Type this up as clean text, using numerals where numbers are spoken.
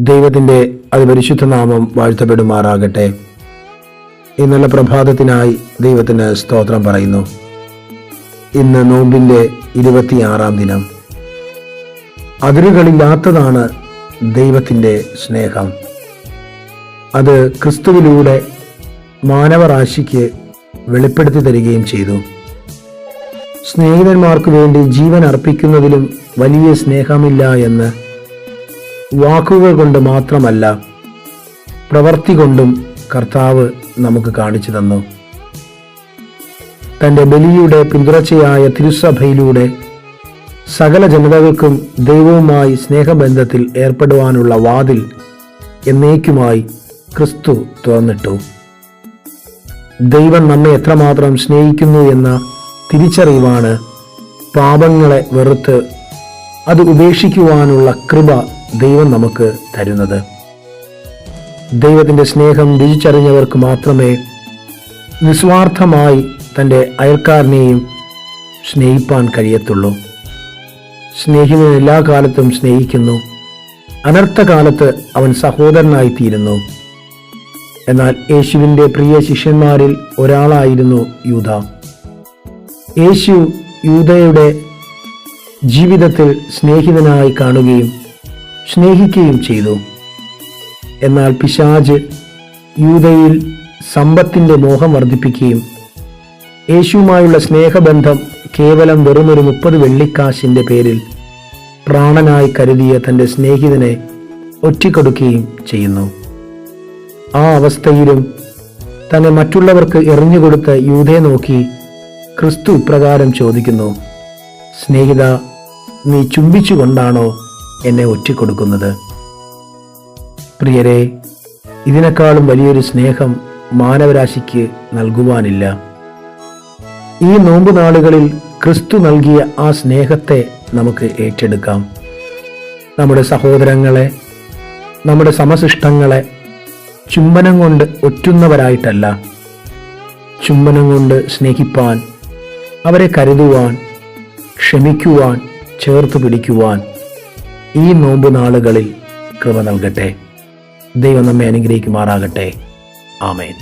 ദൈവത്തിൻ്റെ അതിപരിശുദ്ധ നാമം വാഴ്ത്തപ്പെടുമാറാകട്ടെ. ഈ നല്ല പ്രഭാതത്തിനായി ദൈവത്തിന് സ്തോത്രം പറയുന്നു. ഇന്ന് നോമ്പിൻ്റെ 26-ാം ദിനം. അതിരുകളില്ലാത്തതാണ് ദൈവത്തിൻ്റെ സ്നേഹം. അത് ക്രിസ്തുവിലൂടെ മാനവരാശിക്ക് വെളിപ്പെടുത്തി തരികയും ചെയ്തു. സ്നേഹിതന്മാർക്ക് വേണ്ടി ജീവൻ അർപ്പിക്കുന്നതിലും വലിയ സ്നേഹമില്ല എന്ന് വാക്കുകൾ കൊണ്ട് മാത്രമല്ല, പ്രവൃത്തി കൊണ്ടും കർത്താവ് നമുക്ക് കാണിച്ചു തന്നു. തൻ്റെ ബലിയുടെ പിന്തുടർച്ചയായ തിരുസഭയിലൂടെ സകല ജനതകൾക്കും ദൈവവുമായി സ്നേഹബന്ധത്തിൽ ഏർപ്പെടുവാനുള്ള വാതിൽ എന്നേക്കുമായി ക്രിസ്തു തുറന്നിട്ടു. ദൈവം നമ്മെ എത്രമാത്രം സ്നേഹിക്കുന്നു എന്ന തിരിച്ചറിവാണ് പാപങ്ങളെ വെറുത്ത് അത് ഉപേക്ഷിക്കുവാനുള്ള കൃപ ദൈവം നമുക്ക് തരുന്നത്. ദൈവത്തിൻ്റെ സ്നേഹം രുചിച്ചറിഞ്ഞവർക്ക് മാത്രമേ നിസ്വാർത്ഥമായി തൻ്റെ അയൽക്കാരനെയും സ്നേഹിപ്പാൻ കഴിയത്തുള്ളൂ. സ്നേഹിതൻ എല്ലാ കാലത്തും സ്നേഹിക്കുന്നു. അനർത്ഥകാലത്ത് അവൻ സഹോദരനായിത്തീരുന്നു. എന്നാൽ യേശുവിൻ്റെ പ്രിയ ശിഷ്യന്മാരിൽ ഒരാളായിരുന്നു യൂദ. യേശു യൂദയുടെ ജീവിതത്തിൽ സ്നേഹിതനായി കാണുകയും സ്നേഹിക്കുകയും ചെയ്തു. എന്നാൽ പിശാച് യൂദയിൽ സമ്പത്തിൻ്റെ മോഹം വർദ്ധിപ്പിക്കുകയും യേശുവുമായുള്ള സ്നേഹബന്ധം കേവലം വെറുമൊരു 30 വെള്ളിക്കാശിൻ്റെ പേരിൽ പ്രാണനായി കരുതിയ തൻ്റെ സ്നേഹിതനെ ഒറ്റിക്കൊടുക്കുകയും ചെയ്യുന്നു. ആ അവസ്ഥയിലും തന്നെ മറ്റുള്ളവർക്ക് എറിഞ്ഞുകൊടുത്ത യൂദയെ നോക്കി ക്രിസ്തു ഇപ്രകാരം ചോദിക്കുന്നു: സ്നേഹിത, നീ ചുംബിച്ചുകൊണ്ടാണോ എന്നെ ഒറ്റിക്കൊടുക്കുന്നത്? പ്രിയരെ, ഇതിനേക്കാളും വലിയൊരു സ്നേഹം മാനവരാശിക്ക് നൽകുവാനില്ല. ഈ നോമ്പ് നാളുകളിൽ ക്രിസ്തു നൽകിയ ആ സ്നേഹത്തെ നമുക്ക് ഏറ്റെടുക്കാം. നമ്മുടെ സഹോദരങ്ങളെ, നമ്മുടെ സമശിഷ്ടങ്ങളെ ചുംബനം കൊണ്ട് ഒറ്റുന്നവരായിട്ടല്ല, ചുംബനം കൊണ്ട് സ്നേഹിപ്പാൻ, അവരെ കരുതുവാൻ, ക്ഷമിക്കുവാൻ, ചേർത്ത് പിടിക്കുവാൻ ഈ നോമ്പ് നാളുകളിൽ കൃപ നൽകട്ടെ. ദൈവം നമ്മെ അനുഗ്രഹിക്കുമാറാകട്ടെ. ആമേൻ.